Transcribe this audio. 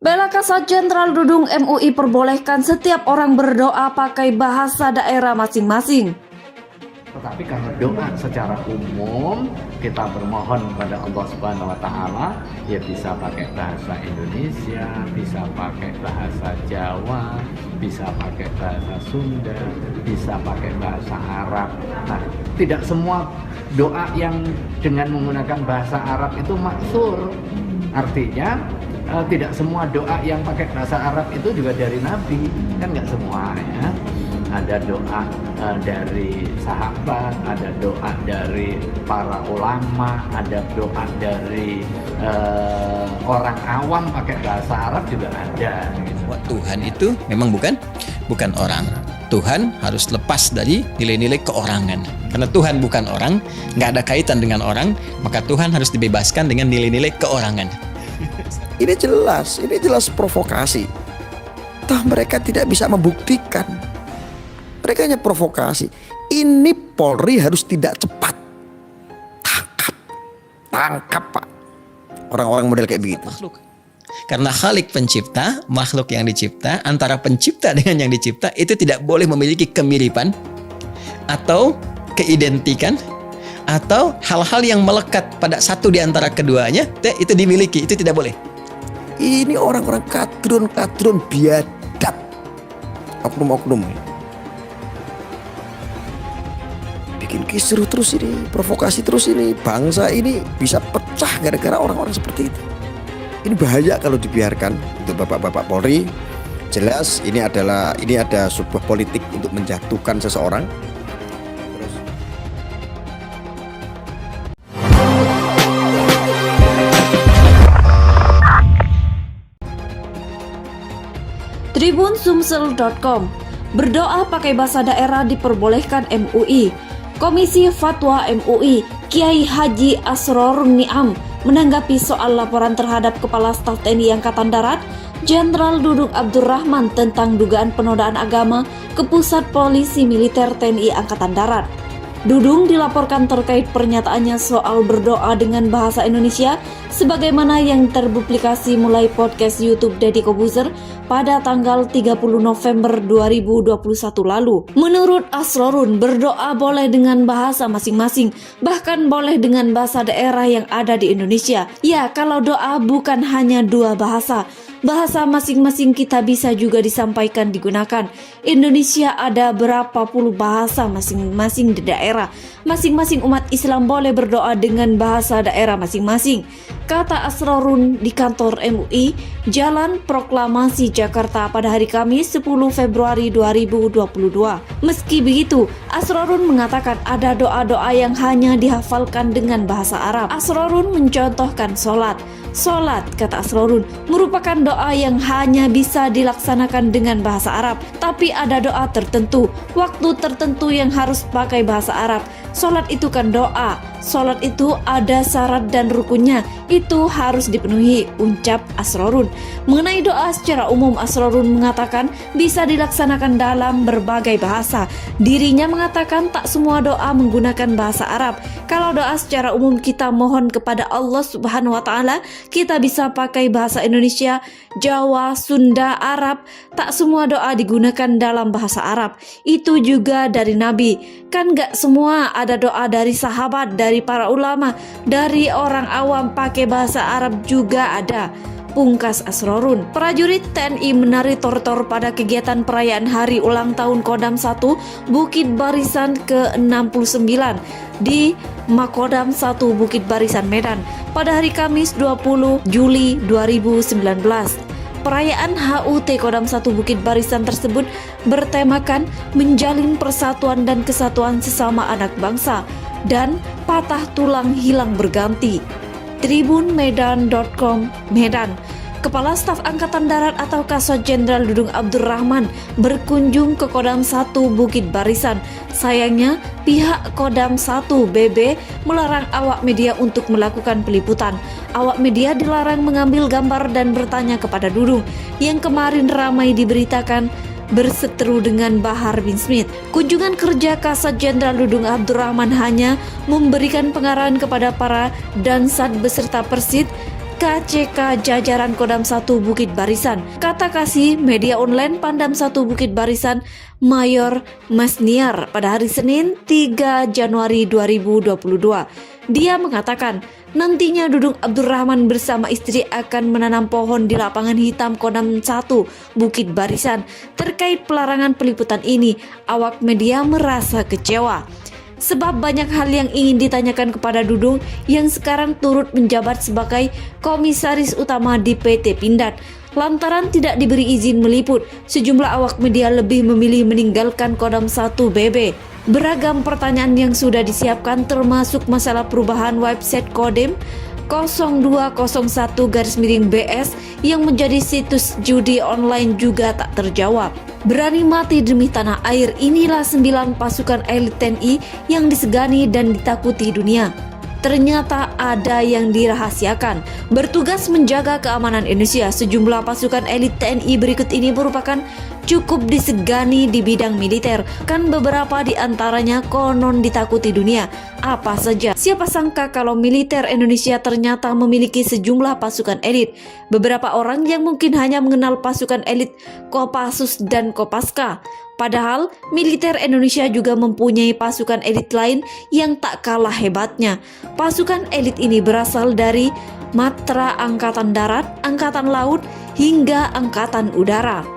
Bela Kasat Jenderal Dudung MUI perbolehkan setiap orang berdoa pakai bahasa daerah masing-masing. Tetapi karena doa secara umum kita bermohon kepada Allah Subhanahu wa taala, ya bisa pakai bahasa Indonesia, bisa pakai bahasa Jawa, bisa pakai bahasa Sunda, bisa pakai bahasa Arab. Nah, tidak semua doa yang dengan menggunakan bahasa Arab itu maksur. Artinya tidak semua doa yang pakai bahasa Arab itu juga dari Nabi, kan nggak semuanya. Ada doa dari sahabat, ada doa dari para ulama, ada doa dari orang awam pakai bahasa Arab juga ada. Tuhan itu memang bukan orang. Tuhan harus lepas dari nilai-nilai keorangan. Karena Tuhan bukan orang, nggak ada kaitan dengan orang, maka Tuhan harus dibebaskan dengan nilai-nilai keorangan. Ini jelas provokasi. Toh mereka tidak bisa membuktikan. Mereka hanya provokasi. Ini Polri harus tidak cepat. Tangkap Pak. Orang-orang model kayak begitu. Makhluk. Karena Khalik pencipta, makhluk yang dicipta, antara pencipta dengan yang dicipta itu tidak boleh memiliki kemiripan atau keidentikan atau hal-hal yang melekat pada satu di antara keduanya itu dimiliki, itu tidak boleh. Ini orang-orang kadrun biadab, oknum-oknum, bikin kisruh terus ini, provokasi terus ini, bangsa ini bisa pecah gara-gara orang-orang seperti itu. Ini bahaya kalau dibiarkan. Untuk bapak-bapak Polri, jelas ini ada sebuah politik untuk menjatuhkan seseorang. Tribunsumsel.com. Berdoa pakai bahasa daerah diperbolehkan MUI. Komisi Fatwa MUI Kiai Haji Asrorun Niam menanggapi soal laporan terhadap Kepala Staf TNI Angkatan Darat Jenderal Dudung Abdurrahman tentang dugaan penodaan agama ke Pusat Polisi Militer TNI Angkatan Darat. Dudung dilaporkan terkait pernyataannya soal berdoa dengan bahasa Indonesia sebagaimana yang terpublikasi mulai podcast YouTube Deddy Kobuzer pada tanggal 30 November 2021 lalu. Menurut Asrorun, berdoa boleh dengan bahasa masing-masing, bahkan boleh dengan bahasa daerah yang ada di Indonesia. Ya, kalau doa bukan hanya dua bahasa. Bahasa masing-masing kita bisa juga disampaikan digunakan. Indonesia ada berapa puluh bahasa masing-masing di daerah. Masing-masing umat Islam boleh berdoa dengan bahasa daerah masing-masing. Kata Asrorun di kantor MUI, Jalan Proklamasi Jakarta pada hari Kamis 10 Februari 2022. Meski begitu, Asrorun mengatakan ada doa-doa yang hanya dihafalkan dengan bahasa Arab. Asrorun mencontohkan sholat. Sholat, kata Asrorun, merupakan doa yang hanya bisa dilaksanakan dengan bahasa Arab. Tapi ada doa tertentu, waktu tertentu yang harus pakai bahasa Arab. Sholat itu kan doa. Sholat itu ada syarat dan rukunnya. Itu harus dipenuhi, ucap Asrorun. Mengenai doa secara umum, Asrorun mengatakan bisa dilaksanakan dalam berbagai bahasa. Dirinya mengatakan tak semua doa menggunakan bahasa Arab. Kalau doa secara umum kita mohon kepada Allah Subhanahu wa taala, kita bisa pakai bahasa Indonesia, Jawa, Sunda, Arab. Tak semua doa digunakan dalam bahasa Arab. Itu juga dari Nabi. Kan gak semua, ada doa dari sahabat, dari para ulama, dari orang awam pakai bahasa Arab juga ada. Pungkas Asrorun. Prajurit TNI menari tortor pada kegiatan perayaan hari ulang tahun Kodam 1 Bukit Barisan ke-69 di Makodam 1 Bukit Barisan Medan pada hari Kamis 20 Juli 2019. Perayaan HUT Kodam 1 Bukit Barisan tersebut bertemakan menjalin persatuan dan kesatuan sesama anak bangsa dan patah tulang hilang berganti. Tribunmedan.com Medan. Kepala Staf Angkatan Darat atau Kasat Jenderal Dudung Abdurrahman berkunjung ke Kodam 1 Bukit Barisan. Sayangnya, pihak Kodam 1 BB melarang awak media untuk melakukan peliputan. Awak media dilarang mengambil gambar dan bertanya kepada Dudung yang kemarin ramai diberitakan berseteru dengan Bahar bin Smith. Kunjungan kerja Kasat Jenderal Dudung Abdurrahman hanya memberikan pengarahan kepada para Dansat beserta Persid KCK jajaran Kodam 1 Bukit Barisan. Kata kasih media online Pandam 1 Bukit Barisan, Mayor Masniar pada hari Senin 3 Januari 2022. Dia mengatakan nantinya Dudung Abdurrahman bersama istri akan menanam pohon di lapangan hitam Kodam 1 Bukit Barisan. Terkait pelarangan peliputan ini, awak media merasa kecewa. Sebab banyak hal yang ingin ditanyakan kepada Dudung yang sekarang turut menjabat sebagai komisaris utama di PT Pindad. Lantaran tidak diberi izin meliput, sejumlah awak media lebih memilih meninggalkan Kodam 1 BB. Beragam pertanyaan yang sudah disiapkan termasuk masalah perubahan website Kodim 0201-BS yang menjadi situs judi online juga tak terjawab. Berani mati demi tanah air, inilah 9 pasukan elit TNI yang disegani dan ditakuti dunia. Ternyata ada yang dirahasiakan. Bertugas menjaga keamanan Indonesia, sejumlah pasukan elit TNI berikut ini merupakan cukup disegani di bidang militer. Kan beberapa di antaranya konon ditakuti dunia. Apa saja? Siapa sangka kalau militer Indonesia ternyata memiliki sejumlah pasukan elit. Beberapa orang yang mungkin hanya mengenal pasukan elit Kopassus dan Kopaska. Padahal militer Indonesia juga mempunyai pasukan elit lain yang tak kalah hebatnya. Pasukan elit ini berasal dari Matra Angkatan Darat, Angkatan Laut, hingga Angkatan Udara.